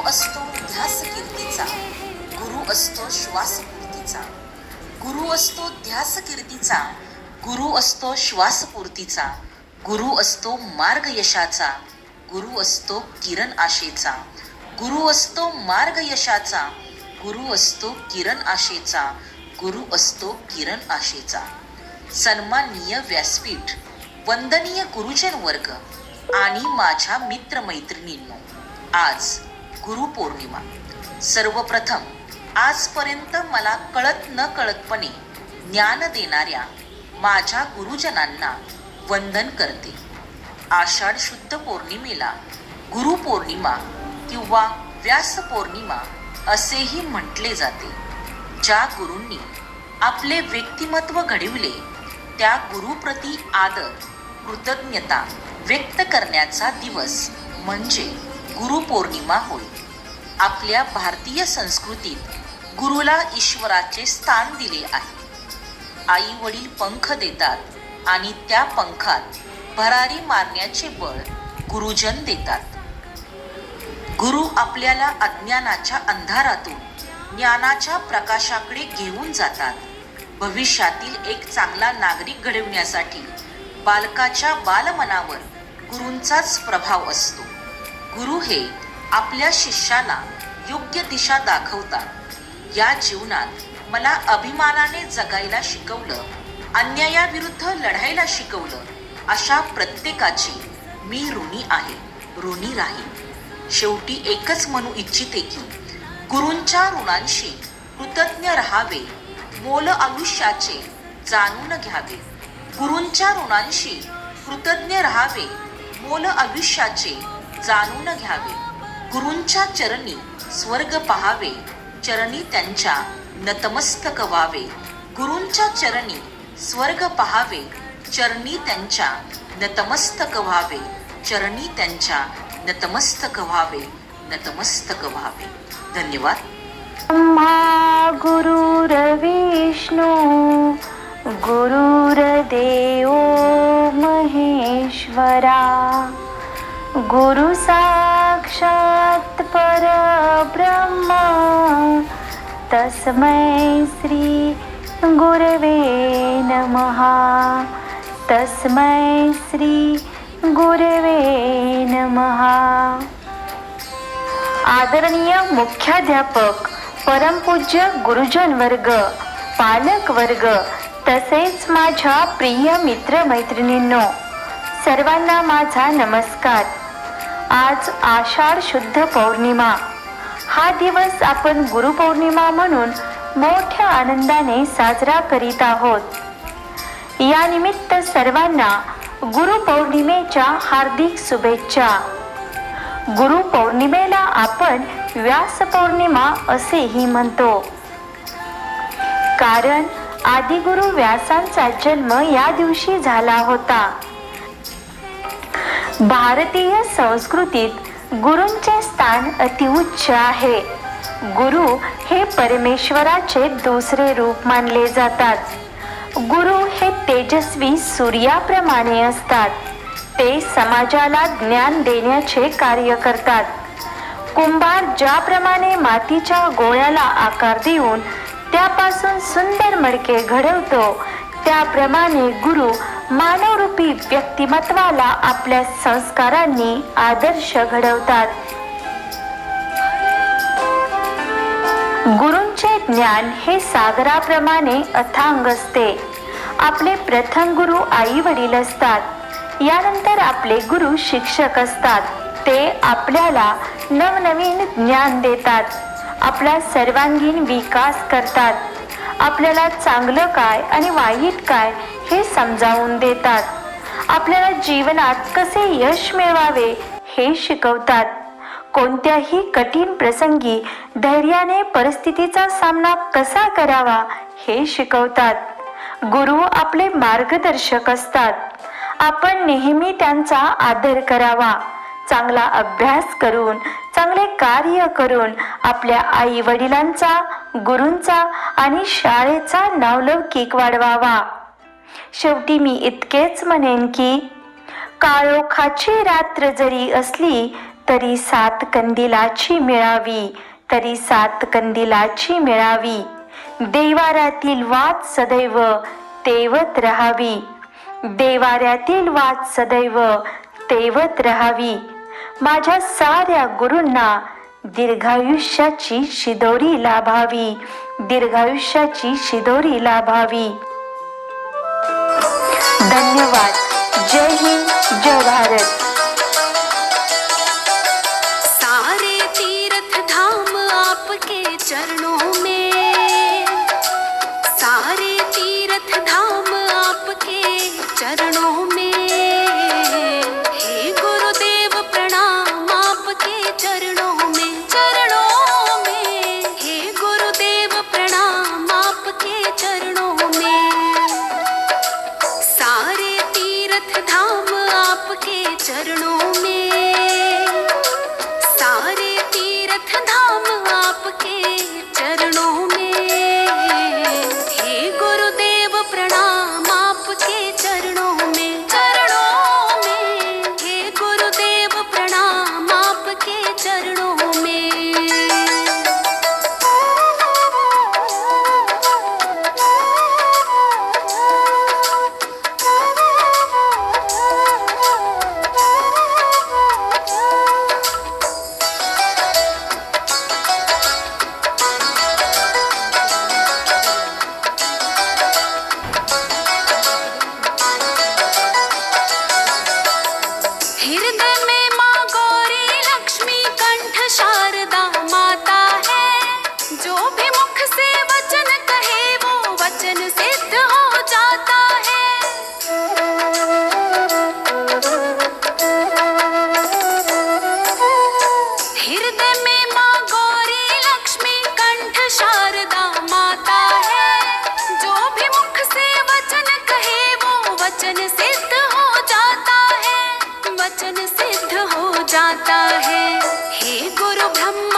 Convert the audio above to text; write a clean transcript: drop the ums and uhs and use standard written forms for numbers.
असतो ध्यास कीर्तीचा, गुरु असतो श्वास पूर्तीचा. गुरु असतो ध्यास कीर्तीचा, गुरु असतो श्वास पूर्तीचा. गुरु असतो मार्ग यशाचा, गुरु असतो किरण आशेचा. गुरु असतो मार्ग यशाचा, गुरु असतो किरण आशेचा. गुरु असतो किरण आशेचा. सन्माननीय व्यासपीठ, वंदनीय गुरुजन वर्ग आणि माझ्या मित्रमैत्रिणींनो, आज गुरुपौर्णिमा. सर्वप्रथम आजपर्यंत मला कळत न कळतपणे ज्ञान देणाऱ्या माझ्या गुरुजनांना वंदन करते. आषाढ शुद्ध पौर्णिमेला गुरुपौर्णिमा किंवा व्यास पौर्णिमा असेही म्हटले जाते. ज्या गुरूंनी आपले व्यक्तिमत्व घडविले त्या गुरुप्रती आदर, कृतज्ञता व्यक्त करण्याचा दिवस म्हणजे गुरुपौर्णिमा होय. आपल्या भारतीय संस्कृतीत गुरुला ईश्वराचे स्थान दिले आहे. आई वडील पंख देतात आणि त्या पंखात भरारी मारण्याचे बळ गुरुजन देतात. गुरु आपल्याला अज्ञानाच्या अंधारातून ज्ञानाच्या प्रकाशाकडे घेऊन जातात. भविष्यातील एक चांगला नागरिक घडविण्यासाठी बालकाच्या बालमनावर गुरूंचाच प्रभाव असतो. गुरु हे आपल्या शिष्याला योग्य दिशा दाखवतात. या जीवनात मला अभिमानाने जगायला शिकवलं, अन्यायाविरुद्ध लढायला शिकवलं, अशा प्रत्येकाची मी ऋणी आहे, ऋणी राहील. शेवटी एकच म्हणू इच्छिते की गुरूंच्या ऋणांशी कृतज्ञ राहावे, मोल आयुष्याचे जाणून घ्यावे. गुरूंच्या ऋणांशी कृतज्ञ राहावे, मोल आयुष्याचे जाणून घ्यावे. गुरूंच्या चरणी स्वर्ग पहावे, चरणी त्यांच्या नतमस्तक व्हावे. गुरूंच्या चरणी स्वर्ग पहावे, चरणी त्यांच्या नतमस्तक व्हावे. चरणी त्यांच्या नतमस्तक व्हावे, नतमस्तक व्हावे. धन्यवाद. ब्रह्मा गुरुर्विष्णू गुरुर्देव महेश्वरा, गुरु साक्षात परब्रह्म तस्मै श्री गुरवे नमः. तस्मै श्री गुरवे नमः. आदरणीय मुख्याध्यापक, परमपूज्य गुरुजन वर्ग, पालक वर्ग तसेच माझ्या प्रिय मित्रमैत्रिणींनो, सर्वांना माझा नमस्कार. आज आषाढ शुद्ध पौर्णिमा. हा दिवस आपण गुरुपौर्णिमा म्हणून मोठ्या आनंदाने साजरा करीत आहोत. या निमित्त सर्वांना गुरुपौर्णिमेच्या हार्दिक शुभेच्छा. गुरुपौर्णिमेला आपण व्यास पौर्णिमा असेही म्हणतो, कारण आदिगुरु व्यासांचा जन्म या दिवशी झाला होता. भारतीय संस्कृतीत गुरूंचे स्थान अतिउच्च आहे. गुरु हे परमेश्वराचे दुसरे रूप मानले जातात. गुरु हे तेजस्वी सूर्याप्रमाणे असतात. ते समाजाला ज्ञान देण्याचे कार्य करतात. कुंभार ज्याप्रमाणे मातीच्या गोळ्याला आकार देऊन त्यापासून सुंदर मडके घडवतो, त्याप्रमाणे गुरु मानवरूपी व्यक्तिमत्वाला आपल्या संस्कारांनी आदर्श घडवतात. गुरूंचे ज्ञान हे सागराप्रमाणे अथांग असते. आपले प्रथम गुरु आई वडील असतात. यानंतर आपले गुरु शिक्षक असतात. ते आपल्याला नवनवीन ज्ञान देतात, आपला सर्वांगीण विकास करतात, आपल्याला चांगलं काय आणि वाईट काय हे समजावून देतात, आपल्याला जीवनात कसे यश मिळवावे हे शिकवतात, कोणत्याही कठीण प्रसंगी धैर्याने परिस्थितीचा सामना कसा करावा हे शिकवतात. गुरु आपले मार्गदर्शक असतात. आपण नेहमी त्यांचा आदर करावा. चांगला अभ्यास करून, चांगले कार्य करून आपल्या आई वडिलांचा, गुरूंचा आणि शाळेचा नावलौकिक वाढवावा. शेवटी मी इतकेच म्हणेन की काळोखाची रात्र जरी असली तरी सात कंदिलाची मिळावी, तरी सात कंदिलाची मिळावी. देवाऱ्यातील वात सदैव तेवत राहावी, देवाऱ्यातील वात सदैव तेवत राहावी. माझ्या साऱ्या गुरूंना दीर्घायुष्याची शिदोरी लाभावी, दीर्घायुष्याची शिदोरी लाभावी. धन्यवाद. जय हिंद, जय भारत. सारे तीर्थ धाम आपके चरणों में, सारे तीर्थ धाम आपके चरणों में. हे गुरुदेव प्रणाम आपके चरणों में, चरणों में. हे गुरुदेव प्रणाम आपके चरणों में. सारे तीर्थ धाम आपके चरणों में, सारे तीर्थ धाम आपके चरणों में. हे गुरुदेव प्रणाम आपके चरणों में, चरणों में. हे गुरुदेव प्रणाम आपके चरणों में. हृदय में माँ गौरी लक्ष्मी कंठ शारदा माता है. जो भी मुख से वचन कहे वो वचन सिद्ध हो जाता है. हृदय में माँ गौरी लक्ष्मी कंठ शारदा माता है. जो भी मुख से वचन कहे वो वचन सिद्ध हो जाता है, वचन सिद्ध हो जाता है. हे गुरु ब्रह्मा